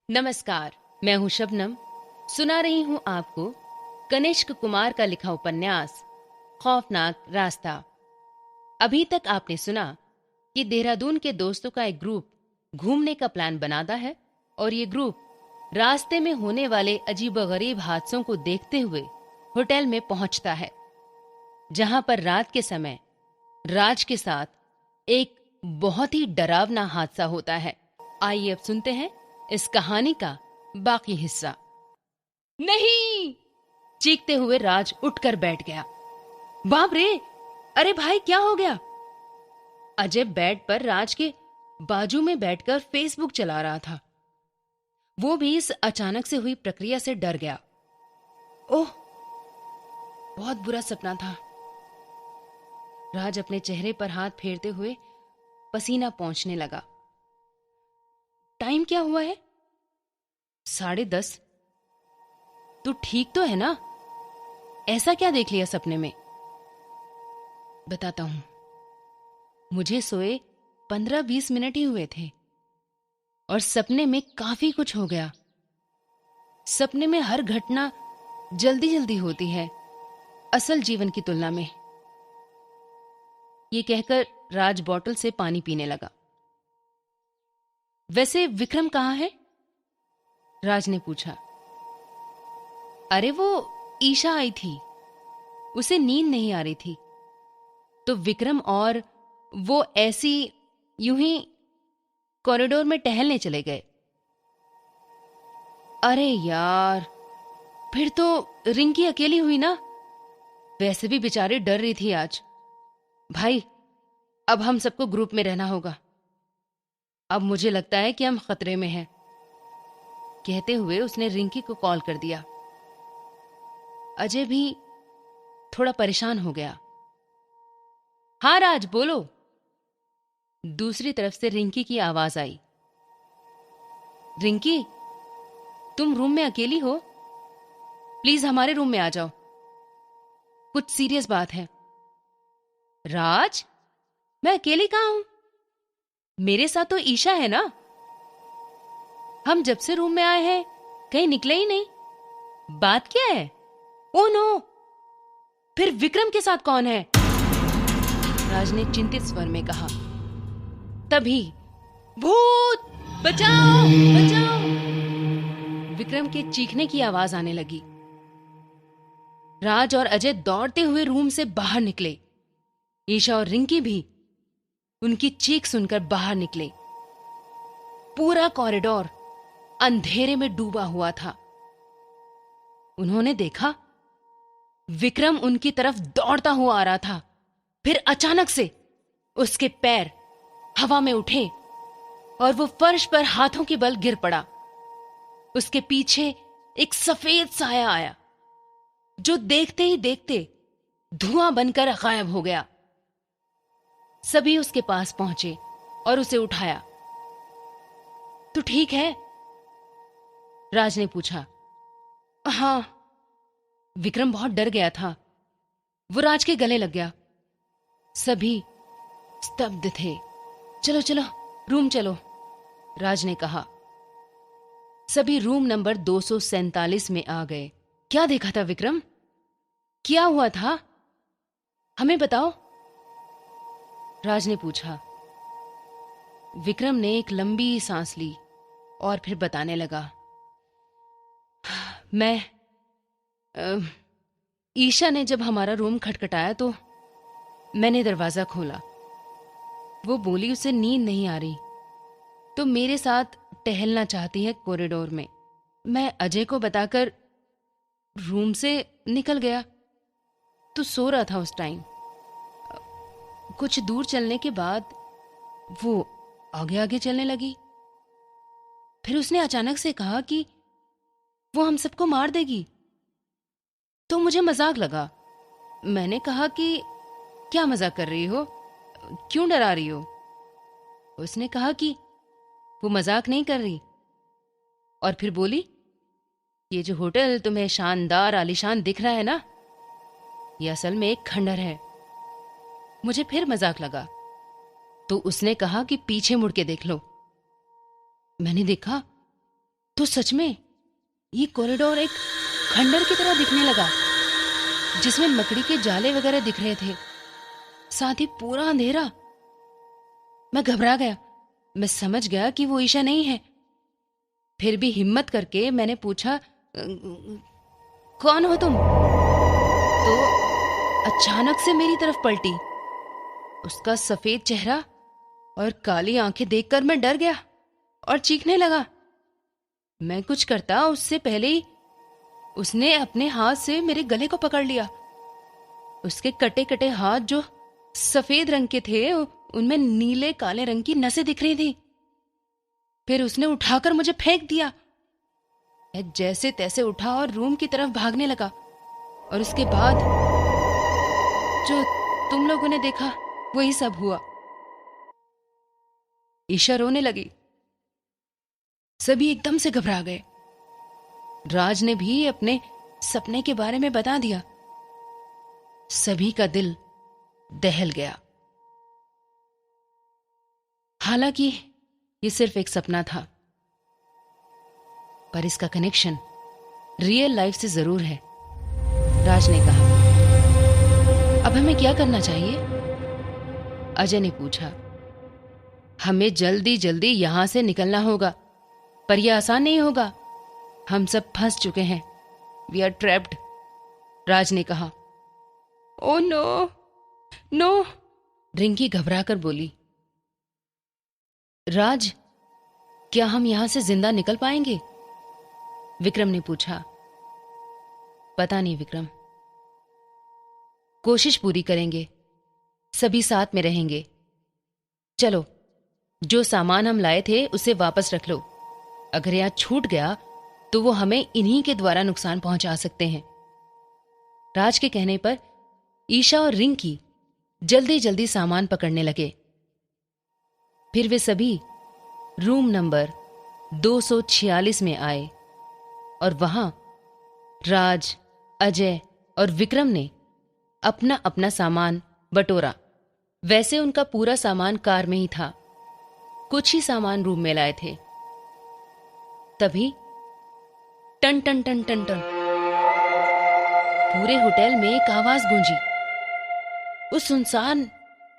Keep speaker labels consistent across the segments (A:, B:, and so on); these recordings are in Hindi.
A: नमस्कार। मैं हूं शबनम। सुना रही हूं आपको कनिष्क कुमार का लिखा उपन्यास खौफनाक रास्ता। अभी तक आपने सुना कि देहरादून के दोस्तों का एक ग्रुप घूमने का प्लान बनाता है और ये ग्रुप रास्ते में होने वाले अजीबोगरीब हादसों को देखते हुए होटल में पहुंचता है, जहां पर रात के समय राज के साथ एक बहुत ही डरावना हादसा होता है। आइए अब सुनते हैं इस कहानी का बाकी हिस्सा। नहीं! चीखते हुए राज उठकर बैठ गया। बाप रे! अरे भाई, क्या हो गया? अजय बेड पर राज के बाजू में बैठकर फेसबुक चला रहा था। वो भी इस अचानक से हुई प्रक्रिया से डर गया। ओह, बहुत बुरा सपना था। राज अपने चेहरे पर हाथ फेरते हुए पसीना पोंछने लगा। टाइम क्या हुआ है? 10:30। तू ठीक तो है ना? ऐसा क्या देख लिया सपने में? बताता हूं। मुझे सोए 15-20 मिनट ही हुए थे और सपने में काफी कुछ हो गया। सपने में हर घटना जल्दी जल्दी होती है, असल जीवन की तुलना में। ये कहकर राज बॉटल से पानी पीने लगा। वैसे विक्रम कहाँ है? राज ने पूछा। अरे वो ईशा आई थी, उसे नींद नहीं आ रही थी, तो विक्रम और वो ऐसी यूं ही कॉरिडोर में टहलने चले गए। अरे यार, फिर तो रिंकी अकेली हुई ना? वैसे भी बेचारी डर रही थी आज। भाई, अब हम सबको ग्रुप में रहना होगा। अब मुझे लगता है कि हम खतरे में हैं। कहते हुए उसने रिंकी को कॉल कर दिया। अजय भी थोड़ा परेशान हो गया। हाँ राज, बोलो। दूसरी तरफ से रिंकी की आवाज आई। रिंकी, तुम रूम में अकेली हो? प्लीज हमारे रूम में आ जाओ, कुछ सीरियस बात है। राज, मैं अकेली कहां हूं? मेरे साथ तो ईशा है ना। हम जब से रूम में आए हैं कहीं निकले ही नहीं। बात क्या है? ओ नो, फिर विक्रम के साथ कौन है? राज ने चिंतित स्वर में कहा। तभी भूत, बचाओ बचाओ, विक्रम के चीखने की आवाज आने लगी। राज और अजय दौड़ते हुए रूम से बाहर निकले। ईशा और रिंकी भी उनकी चीख सुनकर बाहर निकले। पूरा कॉरिडोर अंधेरे में डूबा हुआ था। उन्होंने देखा विक्रम उनकी तरफ दौड़ता हुआ आ रहा था। फिर अचानक से उसके पैर हवा में उठे और वो फर्श पर हाथों के बल गिर पड़ा। उसके पीछे एक सफेद साया आया, जो देखते ही देखते धुआं बनकर गायब हो गया। सभी उसके पास पहुंचे और उसे उठाया। तू ठीक है? राज ने पूछा। हाँ। विक्रम बहुत डर गया था। वो राज के गले लग गया। सभी स्तब्ध थे। चलो चलो, रूम चलो, राज ने कहा। सभी रूम नंबर 247 में आ गए। क्या देखा था विक्रम? क्या हुआ था? हमें बताओ, राज ने पूछा। विक्रम ने एक लंबी सांस ली और फिर बताने लगा। मैं ईशा ने जब हमारा रूम खटखटाया तो मैंने दरवाजा खोला। वो बोली उसे नींद नहीं आ रही, तो मेरे साथ टहलना चाहती है कॉरिडोर में। मैं अजय को बताकर रूम से निकल गया। तो सो रहा था उस टाइम। कुछ दूर चलने के बाद वो आगे आगे चलने लगी। फिर उसने अचानक से कहा कि वो हम सबको मार देगी। तो मुझे मजाक लगा। मैंने कहा कि क्या मजाक कर रही हो, क्यों डरा रही हो? उसने कहा कि वो मजाक नहीं कर रही, और फिर बोली, ये जो होटल तुम्हें शानदार आलीशान दिख रहा है ना, ये असल में एक खंडर है। मुझे फिर मजाक लगा, तो उसने कहा कि पीछे मुड़ के देख लो। मैंने देखा तो तो सच में ये कॉरिडोर एक खंडर की तरह दिखने लगा, जिसमें लकड़ी के जाले वगैरह दिख रहे थे, साथ ही पूरा अंधेरा। मैं घबरा गया। मैं समझ गया कि वो ईशा नहीं है। फिर भी हिम्मत करके मैंने पूछा, कौन हो तुम? तो अचानक से मेरी तरफ पलटी। उसका सफेद चेहरा और काली आंखें देखकर मैं डर गया और चीखने लगा। मैं कुछ करता उससे पहले ही उसने अपने हाथ से मेरे गले को पकड़ लिया। उसके कटे कटे हाथ जो सफेद रंग के थे, उनमें नीले काले रंग की नसें दिख रही थी। फिर उसने उठाकर मुझे फेंक दिया। मैं जैसे तैसे उठा और रूम की तरफ भागने लगा। और उसके बाद जो तुम लोगों ने देखा वही सब हुआ। ईशा रोने लगी। सभी एकदम से घबरा गए। राज ने भी अपने सपने के बारे में बता दिया। सभी का दिल दहल गया। हालांकि ये सिर्फ एक सपना था, पर इसका कनेक्शन रियल लाइफ से जरूर है। राज ने कहा, अब हमें क्या करना चाहिए? अजय ने पूछा। हमें जल्दी जल्दी यहां से निकलना होगा, पर यह आसान नहीं होगा। हम सब फंस चुके हैं। वी आर ट्रैप्ड, राज ने कहा। ओ नो नो, रिंकी घबराकर बोली। राज, क्या हम यहां से जिंदा निकल पाएंगे? विक्रम ने पूछा। पता नहीं विक्रम, कोशिश पूरी करेंगे। सभी साथ में रहेंगे। चलो, जो सामान हम लाए थे उसे वापस रख लो। अगर यहां छूट गया तो वो हमें इन्हीं के द्वारा नुकसान पहुंचा सकते हैं। राज के कहने पर ईशा और रिंकी जल्दी जल्दी सामान पकड़ने लगे। फिर वे सभी रूम नंबर 246 में आए और वहां राज, अजय और विक्रम ने अपना अपना सामान बटोरा। वैसे उनका पूरा सामान कार में ही था, कुछ ही सामान रूम में लाए थे। तभी टन टन टन टन टन, पूरे होटल में एक आवाज गूंजी। उस सुनसान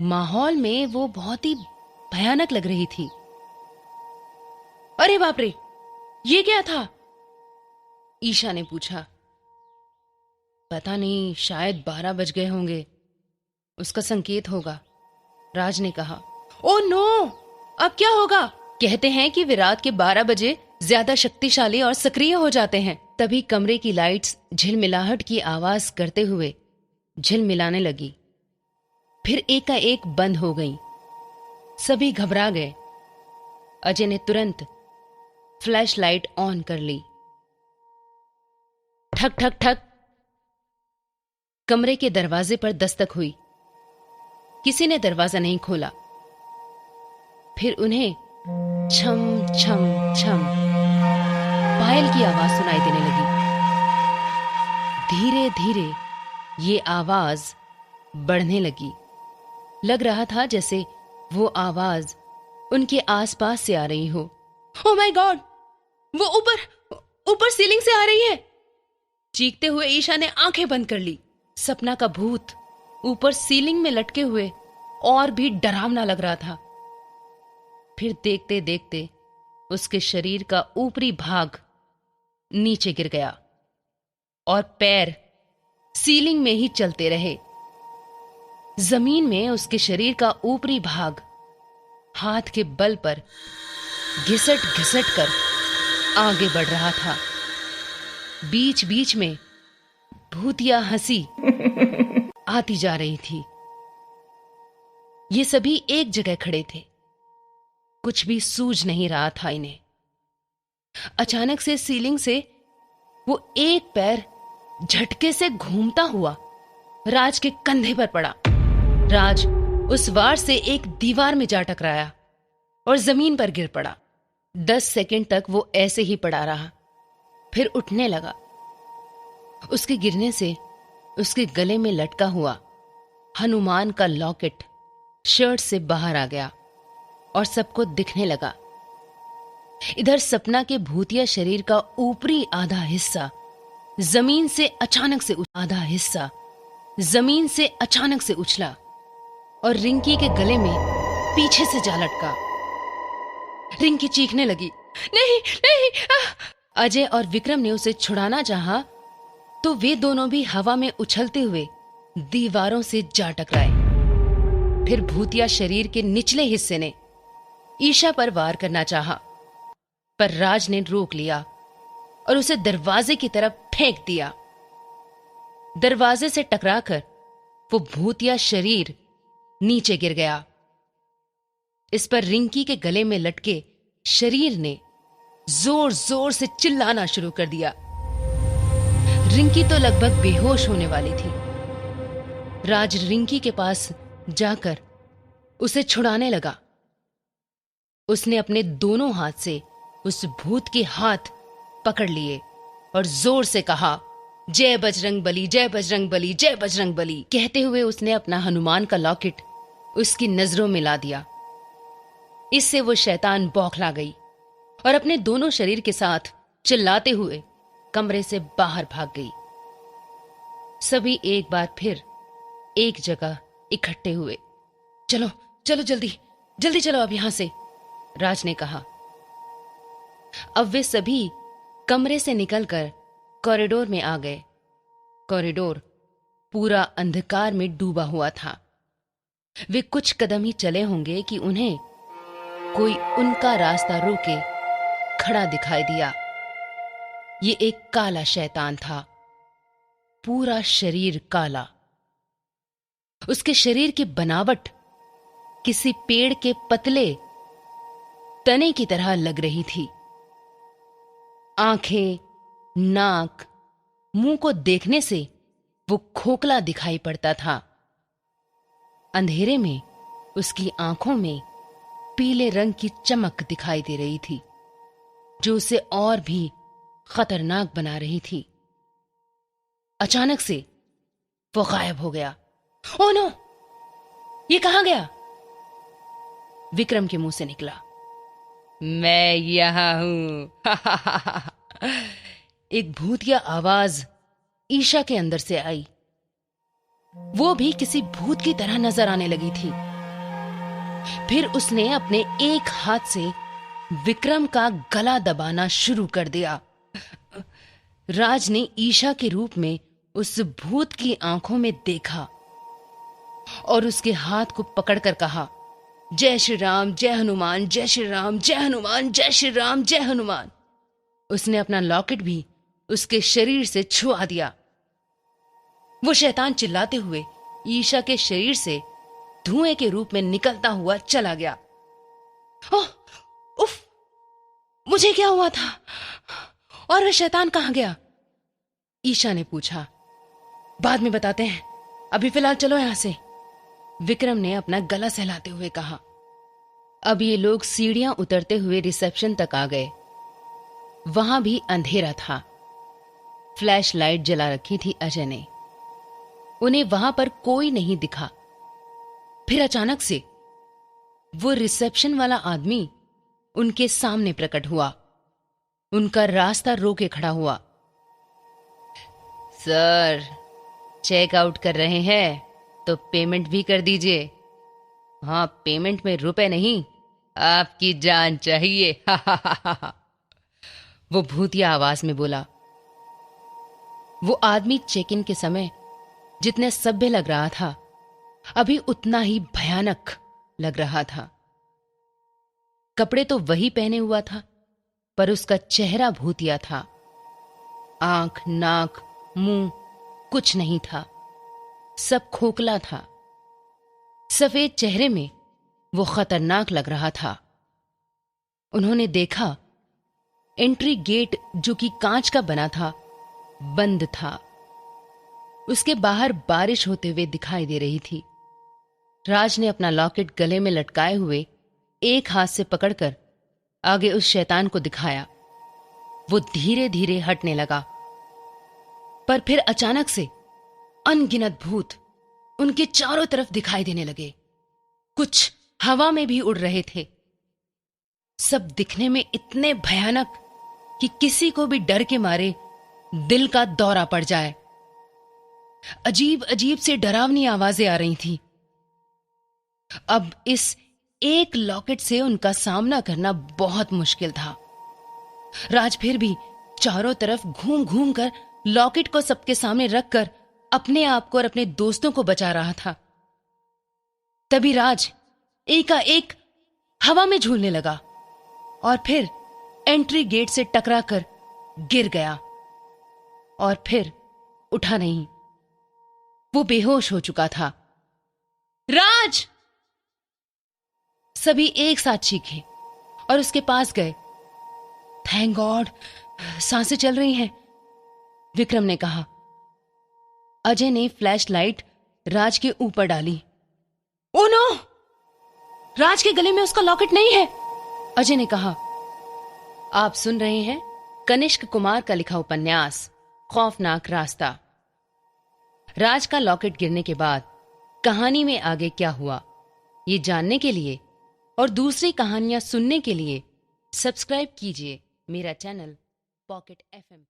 A: माहौल में वो बहुत ही भयानक लग रही थी। अरे बाप रे, ये क्या था? ईशा ने पूछा। पता नहीं, शायद 12 बज गए होंगे। उसका संकेत होगा, राज ने कहा। ओ नो, अब क्या होगा? कहते हैं कि वे रात के 12 बजे ज्यादा शक्तिशाली और सक्रिय हो जाते हैं। तभी कमरे की लाइट्स झिलमिलाहट की आवाज करते हुए झिलमिलाने लगी, फिर एकाएक बंद हो गई। सभी घबरा गए। अजय ने तुरंत फ्लैश लाइट ऑन कर ली। ठक ठक ठक, कमरे के दरवाजे पर दस्तक हुई। किसी ने दरवाजा नहीं खोला। फिर उन्हें छम छम छम पायल की आवाज सुनाई देने लगी। धीरे धीरे ये आवाज बढ़ने लगी। लग रहा था जैसे वो आवाज उनके आसपास से आ रही हो। ओह माय गॉड, वो ऊपर सीलिंग से आ रही है। चीखते हुए ईशा ने आंखें बंद कर ली। सपना का भूत ऊपर सीलिंग में लटके हुए और भी डरावना लग रहा था। फिर देखते देखते उसके शरीर का ऊपरी भाग नीचे गिर गया और पैर सीलिंग में ही चलते रहे। जमीन में उसके शरीर का ऊपरी भाग हाथ के बल पर घिसट घिसट कर आगे बढ़ रहा था। बीच बीच में भूतिया हंसी आती जा रही थी। ये सभी एक जगह खड़े थे। कुछ भी सूझ नहीं रहा था इन्हें। अचानक से सीलिंग से वो एक पैर झटके से घूमता हुआ राज के कंधे पर पड़ा। राज उस वार से एक दीवार में जा टकराया और जमीन पर गिर पड़ा। 10 सेकंड तक वो ऐसे ही पड़ा रहा, फिर उठने लगा। उसके गिरने से उसके गले में लटका हुआ हनुमान का लॉकेट शर्ट से बाहर आ गया और सबको दिखने लगा। इधर सपना के भूतिया शरीर का ऊपरी आधा हिस्सा जमीन से अचानक से उछला और रिंकी के गले में पीछे से जा लटका। रिंकी चीखने लगी, नहीं नहीं। अजय और विक्रम ने उसे छुड़ाना चाहा तो वे दोनों भी हवा में उछलते हुए दीवारों से जा टकराए। फिर भूतिया शरीर के निचले हिस्से ने ईशा पर वार करना चाहा, पर राज ने रोक लिया और उसे दरवाजे की तरफ फेंक दिया। दरवाजे से टकराकर वो भूतिया शरीर नीचे गिर गया। इस पर रिंकी के गले में लटके शरीर ने जोर जोर से चिल्लाना शुरू कर दिया। रिंकी तो लगभग बेहोश होने वाली थी। राज रिंकी के पास जाकर उसे छुड़ाने लगा। उसने अपने दोनों हाथ से उस भूत के हाथ पकड़ लिए और जोर से कहा, जय बजरंग बली, जय बजरंग बली, जय बजरंग बली। कहते हुए उसने अपना हनुमान का लॉकेट उसकी नजरों में ला दिया। इससे वो शैतान बौखला गई और अपने दोनों शरीर के साथ चिल्लाते हुए कमरे से बाहर भाग गई। सभी एक बार फिर एक जगह इकट्ठे हुए। चलो चलो, जल्दी जल्दी चलो अब यहां से, राज ने कहा। अब वे सभी कमरे से निकलकर कॉरिडोर में आ गए। कॉरिडोर पूरा अंधकार में डूबा हुआ था। वे कुछ कदम ही चले होंगे कि उन्हें कोई उनका रास्ता रोके खड़ा दिखाई दिया। ये एक काला शैतान था, पूरा शरीर काला। उसके शरीर की बनावट किसी पेड़ के पतले तने की तरह लग रही थी। आंखें, नाक, मुंह को देखने से वो खोखला दिखाई पड़ता था। अंधेरे में उसकी आंखों में पीले रंग की चमक दिखाई दे रही थी, जो उसे और भी खतरनाक बना रही थी। अचानक से वो गायब हो गया। ओह नो, ये कहां गया? विक्रम के मुंह से निकला, मैं यहां हूं। एक भूतिया आवाज ईशा के अंदर से आई। वो भी किसी भूत की तरह नजर आने लगी थी। फिर उसने अपने एक हाथ से विक्रम का गला दबाना शुरू कर दिया। राज ने ईशा के रूप में उस भूत की आंखों में देखा और उसके हाथ को पकड़कर कहा, जय श्री राम, जय हनुमान, जय श्री राम, जय हनुमान, जय श्री राम, जय हनुमान। उसने अपना लॉकेट भी उसके शरीर से छुआ दिया। वो शैतान चिल्लाते हुए ईशा के शरीर से धुएं के रूप में निकलता हुआ चला गया। ओह, उफ, मुझे क्या हुआ था? और वह शैतान कहां गया? ईशा ने पूछा। बाद में बताते हैं, अभी फिलहाल चलो यहां से, विक्रम ने अपना गला सहलाते हुए कहा। अब ये लोग सीढ़ियां उतरते हुए रिसेप्शन तक आ गए। वहां भी अंधेरा था। फ्लैश लाइट जला रखी थी अजय ने। उन्हें वहां पर कोई नहीं दिखा। फिर अचानक से वो रिसेप्शन वाला आदमी उनके सामने प्रकट हुआ। उनका रास्ता रोके खड़ा हुआ। सर, चेक आउट कर रहे हैं तो पेमेंट भी कर दीजिए। हाँ, पेमेंट में रुपए नहीं, आपकी जान चाहिए। वो भूतिया आवाज में बोला। वो आदमी चेक इन के समय जितने सभ्य लग रहा था, अभी उतना ही भयानक लग रहा था। कपड़े तो वही पहने हुआ था, पर उसका चेहरा भूतिया था। आंख, नाक, मुंह कुछ नहीं था, सब खोखला था। सफेद चेहरे में वो खतरनाक लग रहा था। उन्होंने देखा एंट्री गेट, जो कि कांच का बना था, बंद था। उसके बाहर बारिश होते हुए दिखाई दे रही थी। राज ने अपना लॉकेट गले में लटकाए हुए एक हाथ से पकड़कर आगे उस शैतान को दिखाया। वो धीरे धीरे हटने लगा, पर फिर अचानक से अनगिनत भूत उनके चारों तरफ दिखाई देने लगे। कुछ हवा में भी उड़ रहे थे। सब दिखने में इतने भयानक कि किसी को भी डर के मारे दिल का दौरा पड़ जाए। अजीब अजीब से डरावनी आवाजें आ रही थी। अब इस एक लॉकेट से उनका सामना करना बहुत मुश्किल था। राज फिर भी चारों तरफ घूम घूम कर लॉकेट को सबके सामने रखकर अपने आप को और अपने दोस्तों को बचा रहा था। तभी राज एकाएक हवा में झूलने लगा और फिर एंट्री गेट से टकराकर गिर गया और फिर उठा नहीं। वो बेहोश हो चुका था। राज! सभी एक साथ चीखे और उसके पास गए। थैंक गॉड, सांसें चल रही हैं, विक्रम ने कहा। अजय ने फ्लैश लाइट राज के ऊपर डाली। Oh no! राज के गले में उसका लॉकेट नहीं है, अजय ने कहा। आप सुन रहे हैं कनिष्क कुमार का लिखा उपन्यास खौफनाक रास्ता। राज का लॉकेट गिरने के बाद कहानी में आगे क्या हुआ, ये जानने के लिए और दूसरी कहानियां सुनने के लिए सब्सक्राइब कीजिए मेरा चैनल पॉकेट एफएम पर।